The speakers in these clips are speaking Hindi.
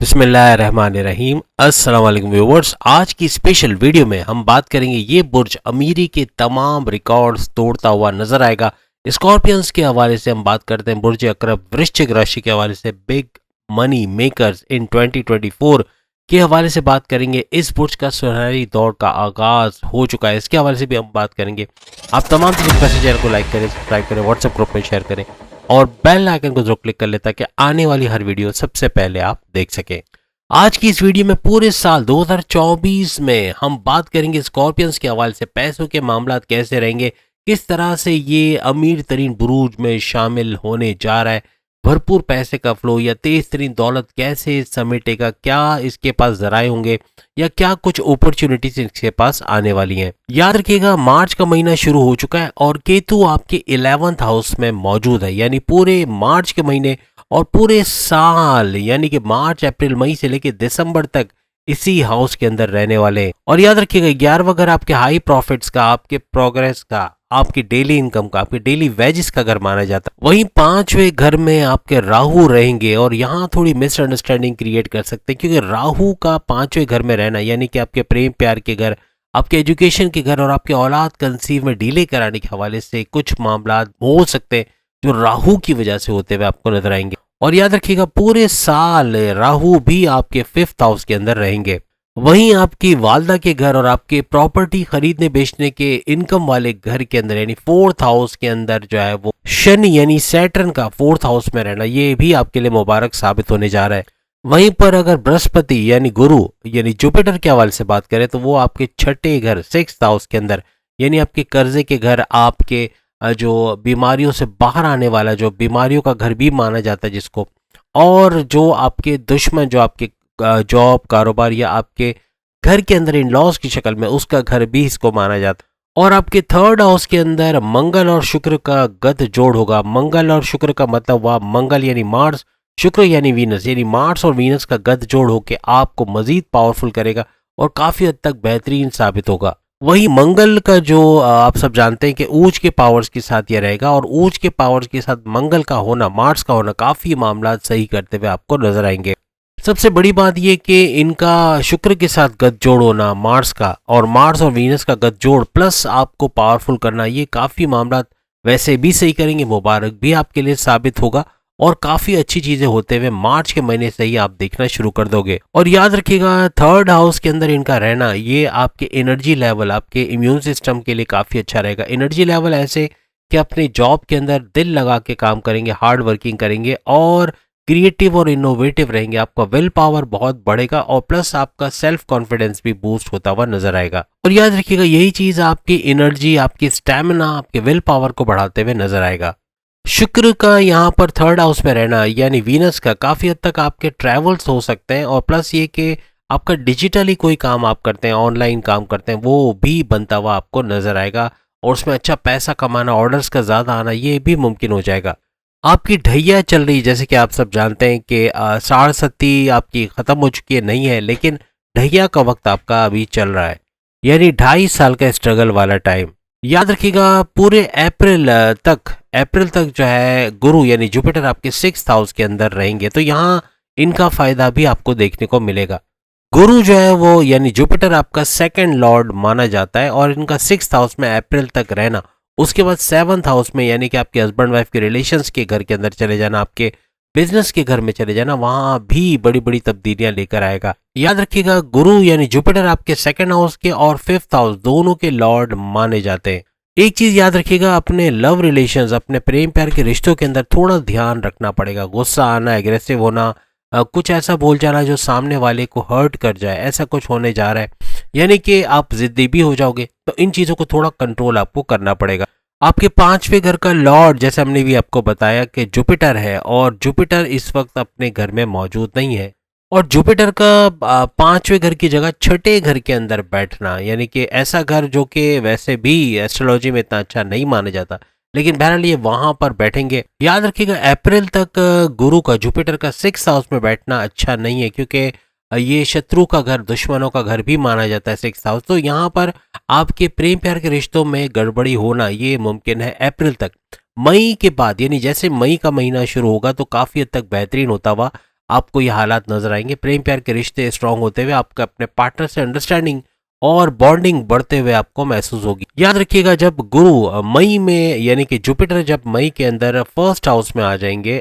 बिस्मिल्लाहिर्रहमानिर्रहीम। अस्सलाम वालेकुम व्यूअर्स। आज की स्पेशल वीडियो में हम बात करेंगे ये बुर्ज अमीरी के तमाम रिकॉर्ड्स तोड़ता हुआ नजर आएगा। स्कॉर्पियंस के हवाले से हम बात करते हैं, बुर्ज अकरब वृश्चिक राशि के हवाले से बिग मनी मेकर्स इन 2024 के हवाले से बात करेंगे। इस बुर्ज का सुनहरी दौर का आगाज हो चुका है, इसके हवाले से भी हम बात करेंगे। आप तमाम चैनल को लाइक करें, सब्सक्राइब करें, व्हाट्सएप ग्रुप में शेयर करें और बेल आइकन को जरूर क्लिक कर ले ताकि आने वाली हर वीडियो सबसे पहले आप देख सकें। आज की इस वीडियो में पूरे साल 2024 में हम बात करेंगे स्कॉर्पियंस के हवाले से पैसों के मामलात कैसे रहेंगे, किस तरह से ये अमीर तरीन बुरूज में शामिल होने जा रहा है, भरपूर पैसे का फ्लो या तेज तरीन दौलत कैसे समेटेगा, क्या इसके पास जराए होंगे या क्या कुछ अपॉर्चुनिटीज इसके पास आने वाली हैं। याद रखिएगा, मार्च का महीना शुरू हो चुका है और केतु आपके 11th हाउस में मौजूद है, यानी पूरे मार्च के महीने और पूरे साल यानी कि मार्च अप्रैल मई से लेकर दिसंबर तक इसी हाउस के अंदर रहने वाले हैं। और याद रखिएगा, 11वां घर आपके हाई प्रॉफिट्स का, आपके प्रोग्रेस का, आपकी डेली इनकम का, आपके डेली वेजेस का घर माना जाता है। वहीं 5वें घर में आपके राहु रहेंगे और यहाँ थोड़ी मिसअंडरस्टैंडिंग क्रिएट कर सकते हैं, क्योंकि राहु का 5वें घर में रहना यानी कि आपके प्रेम प्यार के घर, आपके एजुकेशन के घर और आपके औलाद कंसीव में डिले कराने के हवाले से कुछ मामला हो सकते हैं जो राहु की वजह से होते हुए आपको नजर आएंगे। और याद रखिएगा, पूरे साल राहु भी आपके 5th हाउस के अंदर रहेंगे। वहीं आपकी वालदा के घर और आपके प्रॉपर्टी खरीदने बेचने के इनकम वाले घर के अंदर यानी 4th हाउस के अंदर जो है वो शनि यानी सैटर्न का 4th हाउस में रहना, ये भी आपके लिए मुबारक साबित होने जा रहा है। वहीं पर अगर बृहस्पति यानी गुरु यानी जुपिटर के हवाले से बात करें तो वो आपके 6ठे घर 6th हाउस के अंदर यानी आपके कर्जे के घर, आपके जो बीमारियों से बाहर आने वाला, जो बीमारियों का घर भी माना जाता है जिसको, और जो आपके दुश्मन, जो आपके जॉब कारोबार या आपके घर के अंदर इन लॉज की शक्ल में, उसका घर भी इसको माना जाता है। और आपके 3rd हाउस के अंदर मंगल और शुक्र का गत जोड़ होगा। मंगल और शुक्र का मतलब हुआ मंगल यानी मार्स, शुक्र यानी वीनस, यानी मार्स और वीनस का गत जोड़ होकर आपको मजीद पावरफुल करेगा और काफी हद तक बेहतरीन साबित होगा। वही मंगल का जो आप सब जानते हैं कि ऊंच के पावर्स के साथ यह रहेगा और ऊंच के पावर्स के साथ मंगल का होना, मार्स का होना काफी मामला सही करते हुए आपको नजर आएंगे। सबसे बड़ी बात यह कि इनका शुक्र के साथ गत जोड़ होना मार्स का, और मार्स और वीनस का गत जोड़ प्लस आपको पावरफुल करना, ये काफी मामला वैसे भी सही करेंगे, मुबारक भी आपके लिए साबित होगा और काफी अच्छी चीजें होते हुए मार्च के महीने से ही आप देखना शुरू कर दोगे। और याद रखिएगा, 3rd हाउस के अंदर इनका रहना ये आपके एनर्जी लेवल, आपके इम्यून सिस्टम के लिए काफी अच्छा रहेगा। एनर्जी लेवल ऐसे कि अपनी जॉब के अंदर दिल लगा के काम करेंगे, हार्ड वर्किंग करेंगे और क्रिएटिव और इनोवेटिव रहेंगे। आपका विल पावर बहुत बढ़ेगा और प्लस आपका सेल्फ कॉन्फिडेंस भी बूस्ट होता हुआ नजर आएगा। और याद रखिएगा, यही चीज आपकी एनर्जी, आपकी स्टैमिना, आपके विल पावर को बढ़ाते हुए नजर आएगा। शुक्र का यहाँ पर 3rd हाउस में रहना यानी वीनस का, काफी हद तक आपके ट्रैवल्स हो सकते हैं और प्लस ये कि आपका डिजिटली कोई काम आप करते हैं, ऑनलाइन काम करते हैं, वो भी बनता हुआ आपको नजर आएगा और उसमें अच्छा पैसा कमाना, ऑर्डर्स का ज्यादा आना, ये भी मुमकिन हो जाएगा। आपकी ढैया चल रही, जैसे कि आप सब जानते हैं कि साढ़सती आपकी खत्म हो चुकी है, नहीं है, लेकिन ढैया का वक्त आपका अभी चल रहा है, यानी 2.5 साल का स्ट्रगल वाला टाइम। याद रखिएगा, पूरे अप्रैल तक जो है गुरु यानी जुपिटर आपके 6th हाउस के अंदर रहेंगे, तो यहाँ इनका फायदा भी आपको देखने को मिलेगा। गुरु जो है वो यानी जुपिटर आपका 2nd लॉर्ड माना जाता है और इनका 6th हाउस में अप्रैल तक रहना, उसके बाद 7th हाउस में यानी कि आपके हस्बैंड वाइफ के रिलेशंस के घर के अंदर चले जाना, आपके बिजनेस के घर में चले जाना, वहां भी बड़ी बड़ी तब्दीलियां लेकर आएगा। याद रखिएगा, गुरु यानी जुपिटर आपके 2nd हाउस के और 5th हाउस दोनों के लॉर्ड माने जाते हैं। एक चीज याद रखिएगा, अपने लव रिलेशंस, अपने प्रेम प्यार के रिश्तों के अंदर थोड़ा ध्यान रखना पड़ेगा। गुस्सा आना, एग्रेसिव होना, कुछ ऐसा बोल जाना जो सामने वाले को हर्ट कर जाए, ऐसा कुछ होने जा रहा है, यानी कि आप जिद्दी भी हो जाओगे, तो इन चीजों को थोड़ा कंट्रोल आपको करना पड़ेगा। आपके 5वें घर का लॉर्ड, जैसे हमने भी आपको बताया कि जुपिटर है और जुपिटर इस वक्त अपने घर में मौजूद नहीं है और जुपिटर का 5वें घर की जगह 6ठे घर के अंदर बैठना, यानी कि ऐसा घर जो कि वैसे भी एस्ट्रोलॉजी में इतना अच्छा नहीं माना जाता, लेकिन बहरहाल ये वहां पर बैठेंगे। याद रखिएगा, अप्रैल तक गुरु का जुपिटर का 6th हाउस में बैठना अच्छा नहीं है, क्योंकि ये शत्रु का घर, दुश्मनों का घर भी माना जाता है 6th हाउस, तो यहाँ पर आपके प्रेम प्यार के रिश्तों में गड़बड़ी होना ये मुमकिन है अप्रैल तक। मई के बाद यानी जैसे मई का महीना शुरू होगा तो काफी हद तक बेहतरीन होता हुआ आपको ये हालात नजर आएंगे। प्रेम प्यार के रिश्ते स्ट्रांग होते हुए आपका अपने पार्टनर से अंडरस्टैंडिंग और बॉन्डिंग बढ़ते हुए आपको महसूस होगी। याद रखिएगा जब गुरु मई में यानी कि जुपिटर जब मई के अंदर फर्स्ट हाउस में आ जाएंगे,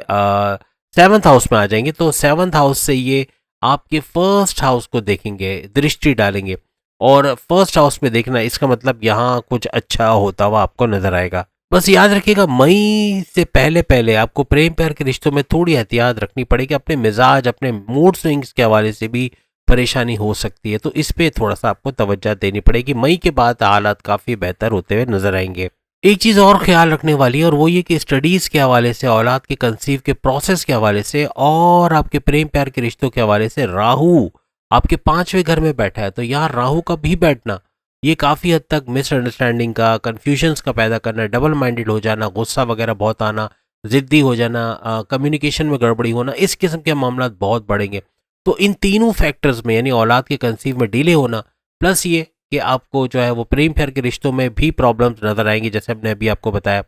सेवंथ हाउस में आ जाएंगे, तो सेवंथ हाउस से ये आपके फर्स्ट हाउस को देखेंगे, दृष्टि डालेंगे। और फर्स्ट हाउस में देखना इसका मतलब यहाँ कुछ अच्छा होता हुआ आपको नजर आएगा। बस याद रखिएगा मई से पहले पहले आपको प्रेम प्यार के रिश्तों में थोड़ी एहतियात रखनी पड़ेगी। अपने मिजाज, अपने मूड स्विंग्स के हवाले से भी परेशानी हो सकती है, तो इस पे थोड़ा सा आपको तवज्जो देनी पड़ेगी। मई के बाद हालात काफ़ी बेहतर होते हुए नजर आएंगे। एक चीज़ और ख्याल रखने वाली है और वो ये कि स्टडीज़ के हवाले से, औलाद के कंसीव के प्रोसेस के हवाले से और आपके प्रेम प्यार के रिश्तों के हवाले से राहु आपके 5वें घर में बैठा है। तो यहाँ राहु का भी बैठना ये काफ़ी हद तक मिसअंडरस्टैंडिंग का, कन्फ्यूजन्स का पैदा करना, डबल माइंडेड हो जाना, गुस्सा वगैरह बहुत आना, ज़िद्दी हो जाना, कम्युनिकेशन में गड़बड़ी होना, इस किस्म के मामला बहुत बढ़ेंगे। तो इन तीनों फैक्टर्स में यानी औलाद के कंसीव में डिले होना, प्लस ये कि आपको जो है वो प्रेम प्यार के रिश्तों में भी प्रॉब्लम्स नजर आएंगी जैसे हमने अभी आपको बताया,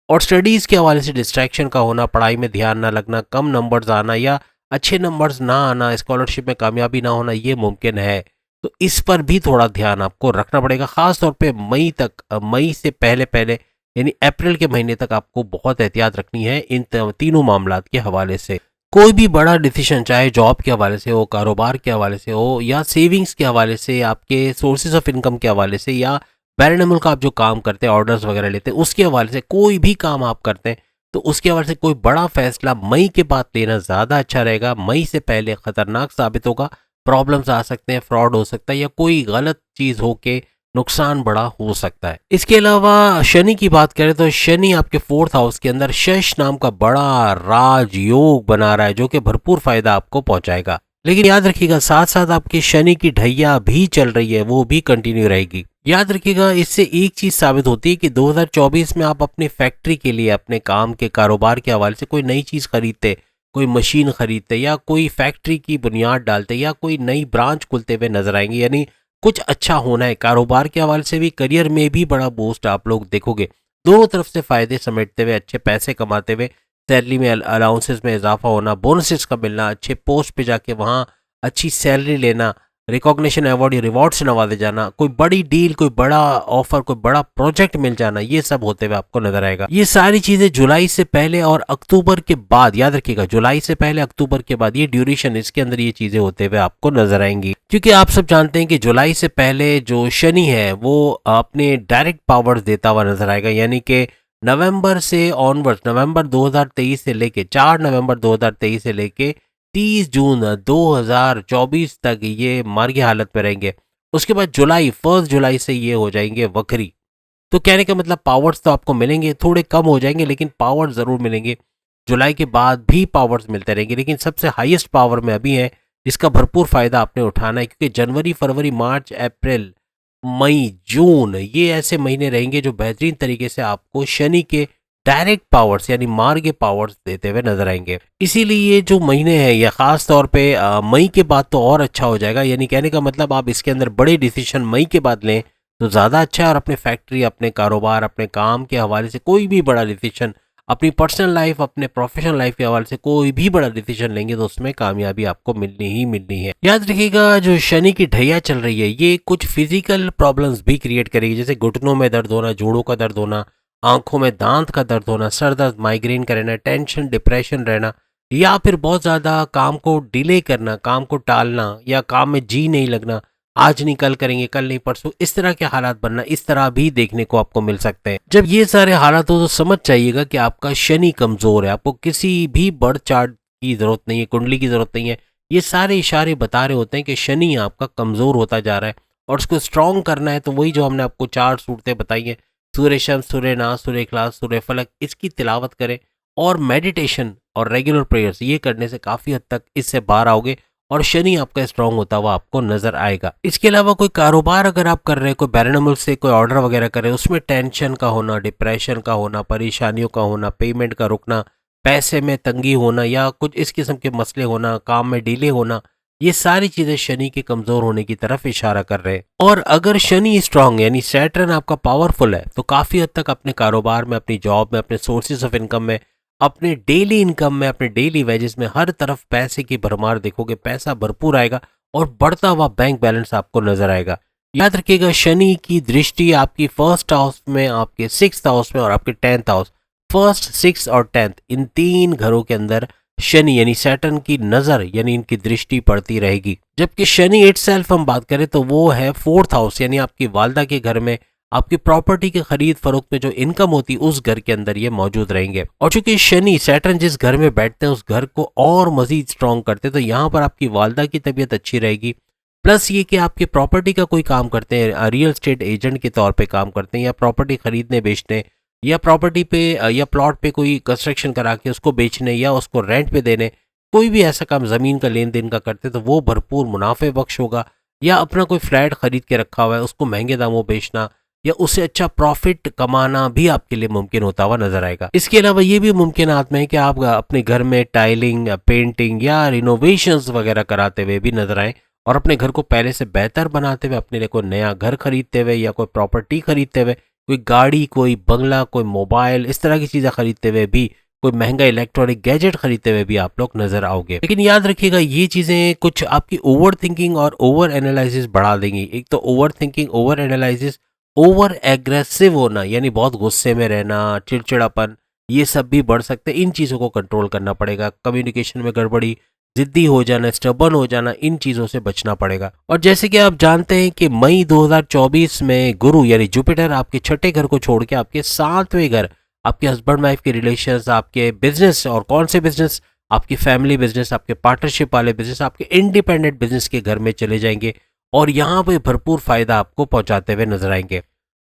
और स्टडीज़ के हवाले से डिस्ट्रैक्शन का होना, पढ़ाई में ध्यान ना लगना, कम नंबर्स आना या अच्छे नंबर्स ना आना, स्कॉलरशिप में कामयाबी ना होना, ये मुमकिन है। तो इस पर भी थोड़ा ध्यान आपको रखना पड़ेगा, ख़ास तौर पे मई तक, मई से पहले पहले यानी अप्रैल के महीने तक आपको बहुत एहतियात रखनी है इन तीनों मामलात के हवाले से। कोई भी बड़ा डिसीजन, चाहे जॉब के हवाले से हो, कारोबार के हवाले से हो, या सेविंग्स के हवाले से, आपके सोर्सेज ऑफ इनकम के हवाले से, या बैरन मुल्क आप जो काम करते हैं, ऑर्डर्स वगैरह लेते हैं, उसके हवाले से, कोई भी काम आप करते हैं तो उसके हवाले से कोई बड़ा फैसला मई के बाद लेना ज़्यादा अच्छा रहेगा। मई से पहले ख़तरनाक साबित होगा, प्रॉब्लम्स आ सकते हैं, फ्रॉड हो सकता है या कोई गलत चीज़ हो के नुकसान बड़ा हो सकता है। इसके अलावा शनि की बात करें तो शनि आपके 4th हाउस के अंदर शश नाम का बड़ा राजयोग बना रहा है जो कि भरपूर फायदा आपको पहुंचाएगा। लेकिन याद रखिएगा साथ साथ आपकी शनि की ढैया भी चल रही है, वो भी कंटिन्यू रहेगी। याद रखिएगा इससे एक चीज साबित होती है कि 2024 में आप अपनी फैक्ट्री के लिए, अपने काम के कारोबार के हवाले से कोई नई चीज खरीदते, कोई मशीन खरीदते या कोई फैक्ट्री की बुनियाद डालते या कोई नई ब्रांच खुलते हुए नजर आएंगे। यानी कुछ अच्छा होना है, कारोबार के हवाले से भी, करियर में भी बड़ा बूस्ट आप लोग देखोगे। दोनों तरफ से फायदे समेटते हुए, अच्छे पैसे कमाते हुए, सैलरी में अलाउंसेस में इजाफा होना, बोनसेस का मिलना, अच्छे पोस्ट पे जाके वहाँ अच्छी सैलरी लेना, रिकॉग्निशन, अवार्ड या रिवॉर्ड से नवाजे जाना, कोई बड़ी डील, कोई बड़ा ऑफर, कोई बड़ा प्रोजेक्ट मिल जाना, ये सब होते हुए आपको नजर आएगा। ये सारी चीजें जुलाई से पहले और अक्टूबर के बाद, याद रखिएगा जुलाई से पहले अक्टूबर के बाद, ये ड्यूरेशन, इसके अंदर ये चीजें होते हुए आपको नजर आएंगी। क्योंकि आप सब जानते हैं कि जुलाई से पहले जो शनि है वो अपने डायरेक्ट पावर्स देता हुआ नजर आएगा। यानी कि नवंबर से ऑनवर्ड्स, नवंबर 2023 से लेके 4 नवंबर 2023 से लेके 30 जून 2024 तक ये मार्गी हालत में रहेंगे। उसके बाद जुलाई, 1 जुलाई से ये हो जाएंगे वक्री। तो कहने का मतलब पावर्स तो आपको मिलेंगे, थोड़े कम हो जाएंगे लेकिन पावर्स जरूर मिलेंगे। जुलाई के बाद भी पावर्स मिलते रहेंगे, लेकिन सबसे हाईएस्ट पावर में अभी है, जिसका भरपूर फायदा आपने उठाना है। क्योंकि जनवरी, फरवरी, मार्च, अप्रैल, मई, जून ये ऐसे महीने रहेंगे जो बेहतरीन तरीके से आपको शनि के डायरेक्ट पावर्स यानी मार्ग पावर्स देते हुए नजर आएंगे। इसीलिए ये जो महीने हैं या खास तौर पे मई के बाद तो और अच्छा हो जाएगा। यानी कहने का मतलब आप इसके अंदर बड़े डिसीजन मई के बाद लें तो ज़्यादा अच्छा है, और अपने फैक्ट्री, अपने कारोबार, अपने काम के हवाले से कोई भी बड़ा डिसीजन, अपनी पर्सनल लाइफ, अपने प्रोफेशनल लाइफ के हवाले से कोई भी बड़ा डिसीजन लेंगे तो उसमें कामयाबी आपको मिलनी ही मिलनी है। याद रखिएगा जो शनि की ढैया चल रही है ये कुछ फिजिकल प्रॉब्लम्स भी क्रिएट करेगी, जैसे घुटनों में दर्द होना, जोड़ों का दर्द होना, आंखों में दांत का दर्द होना, सर दर्द, माइग्रेन का रहना, टेंशन, डिप्रेशन रहना, या फिर बहुत ज़्यादा काम को डिले करना, काम को टालना, या काम में जी नहीं लगना, आज नहीं कल करेंगे, कल नहीं परसों, इस तरह के हालात बनना, इस तरह भी देखने को आपको मिल सकते हैं। जब ये सारे हालात हो तो समझ जाइएगा कि आपका शनि कमज़ोर है। आपको किसी भी बर्थ चार्ट की ज़रूरत नहीं है, कुंडली की ज़रूरत नहीं है। ये सारे इशारे बता रहे होते हैं कि शनि आपका कमज़ोर होता जा रहा है, और उसको स्ट्रॉन्ग करना है तो वही जो हमने आपको 4 सूरतें बताई हैं, सूर्य शम्स, सूर्य नास, सूर्य इखलास, सूर्य फलक, इसकी तिलावत करें और मेडिटेशन और रेगुलर प्रेयर्स, ये करने से काफ़ी हद तक इससे बाहर आओगे और शनि आपका स्ट्रांग होता हुआ आपको नजर आएगा। इसके अलावा कोई कारोबार अगर आप कर रहे हैं, कोई बैरन मुल्क से कोई ऑर्डर वगैरह कर रहे हैं, उसमें टेंशन का होना, डिप्रेशन का होना, परेशानियों का होना, पेमेंट का रुकना, पैसे में तंगी होना या कुछ इस किस्म के मसले होना, काम में डिले होना, ये सारी चीजें शनि के कमजोर होने की तरफ इशारा कर रहे हैं। और अगर शनि स्ट्रांग यानी सैटर्न आपका पावरफुल है तो काफी हद तक अपने कारोबार में, अपनी जॉब में, अपने सोर्सेज ऑफ इनकम में, अपने डेली इनकम में, अपने डेली वेजेस में हर तरफ पैसे की भरमार देखोगे, पैसा भरपूर आएगा और बढ़ता हुआ बैंक बैलेंस आपको नजर आएगा। याद रखिएगा, शनि की दृष्टि आपकी फर्स्ट हाउस में, आपके सिक्स्थ हाउस में और आपके 10th हाउस, फर्स्ट, सिक्स और 10th, इन तीन घरों के अंदर शनि यानी सैटर्न की नजर यानी इनकी दृष्टि पड़ती रहेगी। जबकि शनि इटसेल्फ हम बात करें तो वो है फोर्थ हाउस यानी आपकी वालदा के घर में, आपकी प्रॉपर्टी के खरीद फरोख्त में जो इनकम होती है उस घर के अंदर ये मौजूद रहेंगे। और चूंकि शनि सैटर्न जिस घर में बैठते हैं उस घर को और मजीद स्ट्रॉन्ग करते हैं, तो यहाँ पर आपकी वालदा की तबीयत अच्छी रहेगी। प्लस ये कि आपके प्रॉपर्टी का कोई काम करते हैं, रियल एस्टेट एजेंट के तौर पे काम करते हैं, या प्रॉपर्टी खरीदने बेचने, या प्रॉपर्टी पे या प्लॉट पे कोई कंस्ट्रक्शन करा के उसको बेचने या उसको रेंट पे देने, कोई भी ऐसा काम ज़मीन का लेन देन का करते तो वो भरपूर मुनाफे बख्श होगा। या अपना कोई फ्लैट खरीद के रखा हुआ है उसको महंगे दामों बेचना या उससे अच्छा प्रॉफिट कमाना भी आपके लिए मुमकिन होता हुआ नजर आएगा। इसके अलावा ये भी मुमकिनात में है कि आप अपने घर में टाइलिंग, पेंटिंग या रिनोवेशंस वगैरह कराते हुए भी नजर आए और अपने घर को पहले से बेहतर बनाते हुए, अपने लिए कोई नया घर खरीदते हुए या कोई प्रॉपर्टी खरीदते हुए, कोई गाड़ी, कोई बंगला, कोई मोबाइल, इस तरह की चीज़ें खरीदते हुए भी, कोई महंगा इलेक्ट्रॉनिक गैजेट खरीदते हुए भी आप लोग नजर आओगे। लेकिन याद रखिएगा, ये चीज़ें कुछ आपकी ओवर थिंकिंग और ओवर एनालिसिस बढ़ा देंगी। एक तो over thinking, over analysis, over aggressive होना यानी बहुत गुस्से में रहना, चिड़चिड़ापन, ये सब भी बढ़ सकते हैं। इन चीज़ों को कंट्रोल करना पड़ेगा। कम्युनिकेशन में गड़बड़ी, जिद्दी हो जाना, स्टबर्न हो जाना, इन चीज़ों से बचना पड़ेगा। और जैसे कि आप जानते हैं कि मई 2024 में गुरु यानी जुपिटर आपके छठे घर को छोड़ के आपके 7वें घर, आपके हस्बैंड वाइफ के रिलेशंस, आपके बिजनेस, और कौन से बिजनेस, आपकी फैमिली बिजनेस, आपके पार्टनरशिप वाले बिजनेस, आपके इंडिपेंडेंट बिजनेस के घर में चले जाएंगे और यहाँ पे भरपूर फायदा आपको पहुंचाते हुए नजर आएंगे।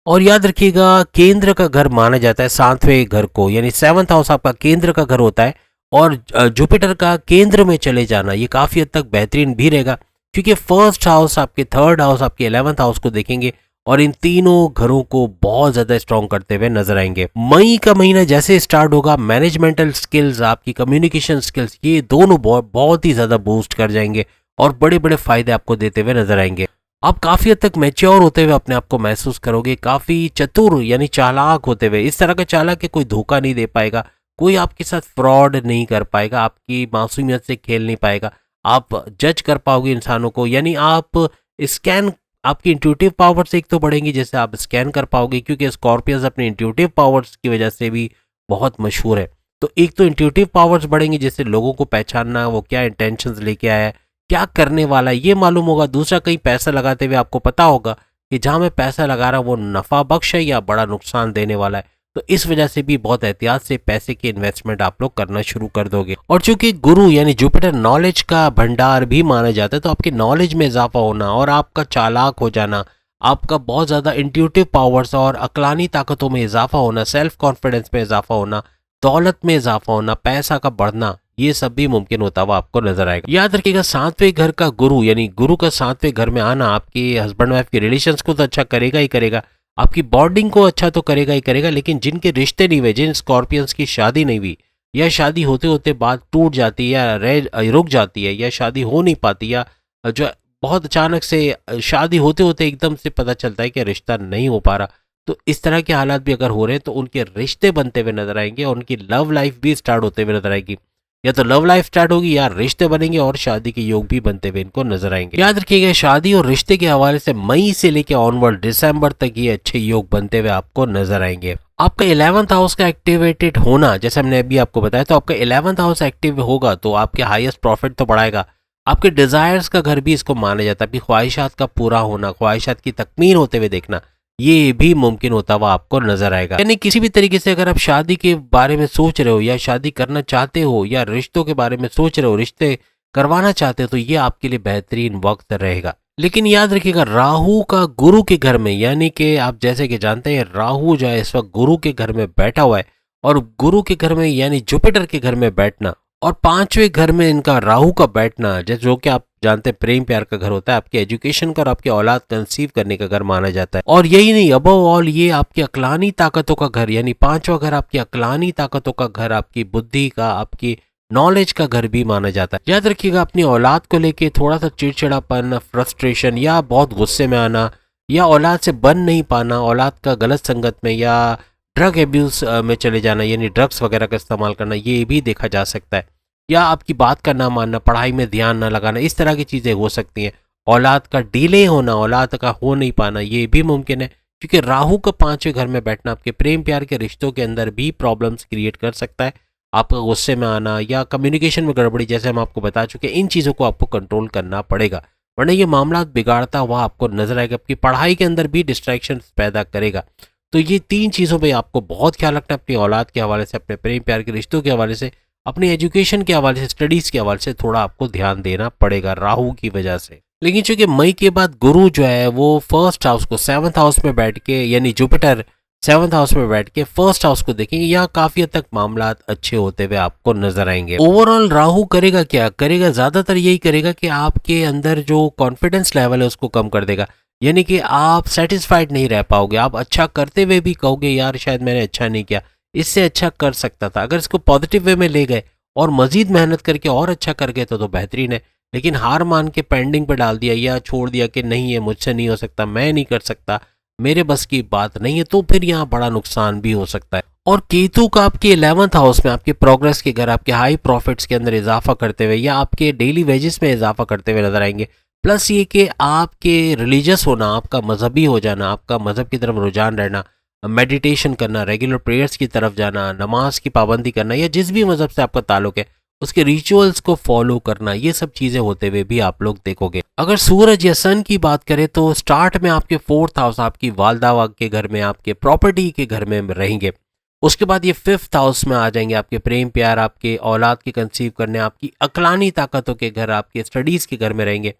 और याद रखिएगा, केंद्र का घर माना जाता है 7वें घर को, यानी 7th हाउस आपका केंद्र का घर होता है और जुपिटर का केंद्र में चले जाना ये काफ़ी हद तक बेहतरीन भी रहेगा, क्योंकि फर्स्ट हाउस, आपके 3rd हाउस, आपके 11th हाउस को देखेंगे और इन तीनों घरों को बहुत ज़्यादा स्ट्रॉन्ग करते हुए नजर आएंगे। मई का महीना जैसे स्टार्ट होगा, मैनेजमेंटल स्किल्स, आपकी कम्युनिकेशन स्किल्स, ये दोनों बहुत ही ज़्यादा बूस्ट कर जाएंगे और बड़े बड़े फायदे आपको देते हुए नजर आएंगे। आप काफ़ी हद तक मैच्योर होते हुए अपने आप को महसूस करोगे, काफ़ी चतुर यानी चालाक होते हुए। इस तरह का चालाक कि कोई धोखा नहीं दे पाएगा, कोई आपके साथ फ्रॉड नहीं कर पाएगा, आपकी मासूमियत से खेल नहीं पाएगा। आप जज कर पाओगे इंसानों को, यानी आप स्कैन, आपकी इंट्यूटिव पावर्स एक तो बढ़ेंगी, जैसे आप स्कैन कर पाओगे, क्योंकि स्कॉर्पियंस अपने इंट्यूटिव पावर्स की वजह से भी बहुत मशहूर है। तो एक तो इंट्यूटिव पावर्स बढ़ेंगी, जैसे लोगों को पहचानना, वो क्या इंटेंशंस लेके आया है, क्या करने वाला है, ये मालूम होगा। दूसरा, कहीं पैसा लगाते हुए आपको पता होगा कि जहां मैं पैसा लगा रहा हूं वो नफा बख्श है या बड़ा नुकसान देने वाला है। तो इस वजह से भी बहुत एहतियात से पैसे की इन्वेस्टमेंट आप लोग करना शुरू कर दोगे। और चूंकि गुरु यानी जुपिटर नॉलेज का भंडार भी माना जाता है, तो आपके नॉलेज में इजाफा होना और आपका चालाक हो जाना, आपका बहुत ज़्यादा इंट्यूटिव पावर्स और अक्लानी ताकतों में इजाफा होना, सेल्फ कॉन्फिडेंस में इजाफा होना, दौलत में इजाफा होना, पैसा का बढ़ना, ये सब भी मुमकिन होता हुआ आपको नजर आएगा। याद रखिएगा, 7वें घर का गुरु यानी गुरु का 7वें घर में आना आपके हस्बैंड वाइफ के रिलेशंस को तो अच्छा करेगा ही करेगा, आपकी बॉन्डिंग को अच्छा तो करेगा ही करेगा, लेकिन जिनके रिश्ते नहीं हुए, जिन स्कॉर्पियंस की शादी नहीं हुई या शादी होते होते बात टूट जाती है या रुक जाती है या शादी हो नहीं पाती, या जो बहुत अचानक से शादी होते होते एकदम से पता चलता है कि रिश्ता नहीं हो पा रहा, तो इस तरह के हालात भी अगर हो रहे हैं तो उनके रिश्ते बनते हुए नजर आएंगे और उनकी लव लाइफ भी स्टार्ट होते हुए नजर आएगी। या तो लव लाइफ स्टार्ट होगी या रिश्ते बनेंगे और शादी के योग भी बनते हुए इनको नजर आएंगे। याद रखिएगा, शादी और रिश्ते के हवाले से मई से लेकर ऑनवर्ड दिसंबर तक ये अच्छे योग बनते हुए आपको नजर आएंगे। आपका 11th हाउस का एक्टिवेटेड होना, जैसे हमने अभी आपको बताया, तो आपका 11th हाउस एक्टिव होगा तो आपके हाईएस्ट प्रॉफिट तो बढ़ाएगा। आपके डिजायर्स का घर भी इसको माना जाता है, आपकी ख्वाहिशात का पूरा होना, ख्वाहिशात की तकमील होते हुए देखना, ये भी मुमकिन होता हुआ आपको नजर आएगा। यानी किसी भी तरीके से अगर आप शादी के बारे में सोच रहे हो या शादी करना चाहते हो या रिश्तों के बारे में सोच रहे हो, रिश्ते करवाना चाहते हो, तो ये आपके लिए बेहतरीन वक्त रहेगा। लेकिन याद रखिएगा, राहु का गुरु के घर में, यानी कि आप जैसे कि जानते हैं राहु जो है इस वक्त गुरु के घर में बैठा हुआ है, और गुरु के घर में यानी जुपिटर के घर में बैठना और 5वें घर में इनका राहु का बैठना, जैसे जो कि आप जानते हैं प्रेम प्यार का घर होता है, आपके एजुकेशन का और आपके औलाद कंसीव करने का घर माना जाता है। और यही नहीं, अबव ऑल ये आपकी अक्लानी ताकतों का घर, यानी 5वां घर आपकी अक्लानी ताकतों का घर, आपकी बुद्धि का, आपकी नॉलेज का घर भी माना जाता है। याद रखिएगा, अपनी औलाद को लेके थोड़ा सा चिड़चिड़ापन, फ्रस्ट्रेशन या बहुत गुस्से में आना या औलाद से बन नहीं पाना, औलाद का गलत संगत में या ड्रग एब्यूज में चले जाना, यानी ड्रग्स वगैरह का इस्तेमाल करना, ये भी देखा जा सकता है। या आपकी बात का ना मानना, पढ़ाई में ध्यान ना लगाना, इस तरह की चीज़ें हो सकती हैं। औलाद का डिले होना, औलाद का हो नहीं पाना, ये भी मुमकिन है, क्योंकि राहु का 5वें घर में बैठना आपके प्रेम प्यार के रिश्तों के अंदर भी प्रॉब्लम्स क्रिएट कर सकता है। आपका गुस्से में आना या कम्युनिकेशन में गड़बड़ी, जैसे हम आपको बता चुके हैं, इन चीज़ों को आपको कंट्रोल करना पड़ेगा, वरना ये मामला बिगाड़ता हुआ आपको नजर आएगा। आपकी पढ़ाई के अंदर भी डिस्ट्रैक्शन पैदा करेगा। तो ये 3 चीज़ों पे आपको बहुत ख्याल रखना है, अपनी औलाद के हवाले से, अपने प्रेम प्यार के रिश्तों के हवाले से, अपनी एजुकेशन के हवाले से, स्टडीज़ के हवाले से थोड़ा आपको ध्यान देना पड़ेगा राहु की वजह से। लेकिन चूंकि मई के बाद गुरु जो है वो फर्स्ट हाउस को 7th हाउस में बैठ के, यानी जुपिटर 7th हाउस में बैठ के फर्स्ट हाउस को देखेंगे, यहाँ काफ़ी हद तक मामला अच्छे होते हुए आपको नजर आएंगे। ओवरऑल राहु करेगा क्या करेगा, ज़्यादातर यही करेगा कि आपके अंदर जो कॉन्फिडेंस लेवल है उसको कम कर देगा, यानी कि आप सेटिस्फाइड नहीं रह पाओगे। आप अच्छा करते हुए भी कहोगे यार शायद मैंने अच्छा नहीं किया, इससे अच्छा कर सकता था। अगर इसको पॉजिटिव वे में ले गए और मजीद मेहनत करके और अच्छा कर गए तो बेहतरीन है। लेकिन हार मान के पेंडिंग पे डाल दिया या छोड़ दिया कि नहीं ये मुझसे नहीं हो सकता, मैं नहीं कर सकता, मेरे बस की बात नहीं है, तो फिर यहाँ बड़ा नुकसान भी हो सकता है। और केतु का आपके 11th हाउस में, आपके प्रोग्रेस के घर, आपके हाई प्रॉफिट्स के अंदर इजाफा करते हुए या आपके डेली वेजेस में इजाफा करते हुए नजर आएंगे। प्लस ये कि आपके रिलीजियस होना, आपका मजहबी हो जाना, आपका मजहब की तरफ रुझान रहना, मेडिटेशन करना, रेगुलर प्रेयर्स की तरफ जाना, नमाज की पाबंदी करना, या जिस भी मजहब से आपका ताल्लुक है उसके रिचुअल्स को फॉलो करना, ये सब चीज़ें होते हुए भी आप लोग देखोगे। अगर सूरज या सन की बात करें तो स्टार्ट में आपके 4th हाउस, आपकी वालदा के घर में, आपके प्रॉपर्टी के घर में रहेंगे। उसके बाद ये 5th हाउस में आ जाएंगे, आपके प्रेम प्यार, आपके औलाद के कंसीव करने, आपकी अक्लानी ताकतों के घर, आपके स्टडीज़ के घर में रहेंगे।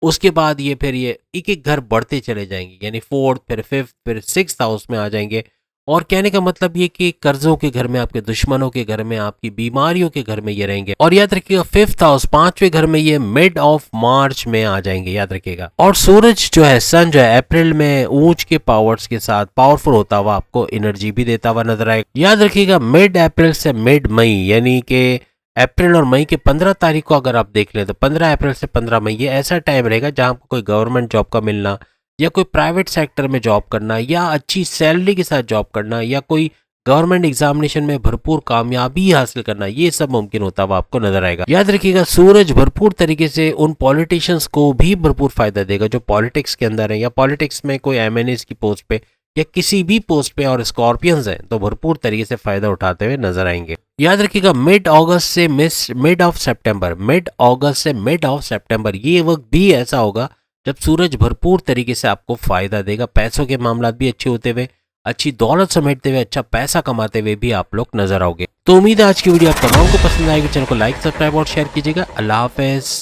उसके बाद ये फिर ये एक एक घर बढ़ते चले जाएंगे, यानी 4th, फिर 5th, फिर 6th हाउस में आ जाएंगे। और कहने का मतलब ये कि कर्जों के घर में, आपके दुश्मनों के घर में, आपकी बीमारियों के घर में ये रहेंगे। और याद रखिएगा 5th हाउस 5वें घर में ये मिड ऑफ मार्च में आ जाएंगे, याद रखिएगा। और सूरज जो है, सन जो है, अप्रैल में ऊंच के पावर्स के साथ पावरफुल होता हुआ आपको एनर्जी भी देता हुआ नजर आएगा। याद रखिएगा मिड अप्रैल से मिड मई, यानी कि अप्रैल और मई के 15 तारीख को अगर आप देख लें तो 15 अप्रैल से 15 मई ये ऐसा टाइम रहेगा जहां आपको कोई गवर्नमेंट जॉब का मिलना, या कोई प्राइवेट सेक्टर में जॉब करना, या अच्छी सैलरी के साथ जॉब करना, या कोई गवर्नमेंट एग्जामिनेशन में भरपूर कामयाबी हासिल करना, ये सब मुमकिन होता हुआ आपको नजर आएगा। याद रखिएगा सूरज भरपूर तरीके से उन पॉलिटिशियंस को भी भरपूर फायदा देगा जो पॉलिटिक्स के अंदर है, या पॉलिटिक्स में कोई एमएनएस की पोस्ट पे या किसी भी पोस्ट पे और स्कॉर्पियंस हैं तो भरपूर तरीके से फायदा उठाते हुए नजर आएंगे। याद रखिएगा मिड अगस्त से मिड ऑफ सितंबर, मिड अगस्त से मिड ऑफ सितंबर ये वक्त भी ऐसा होगा जब सूरज भरपूर तरीके से आपको फायदा देगा। पैसों के मामला भी अच्छे होते हुए, अच्छी दौलत समेटते हुए, अच्छा पैसा कमाते हुए भी आप लोग नजर आओगे। तो उम्मीद है आज की वीडियो आप तमाम को पसंद आएगी। चैनल को लाइक, सब्सक्राइब और शेयर कीजिएगा। अल्लाह हाफिज।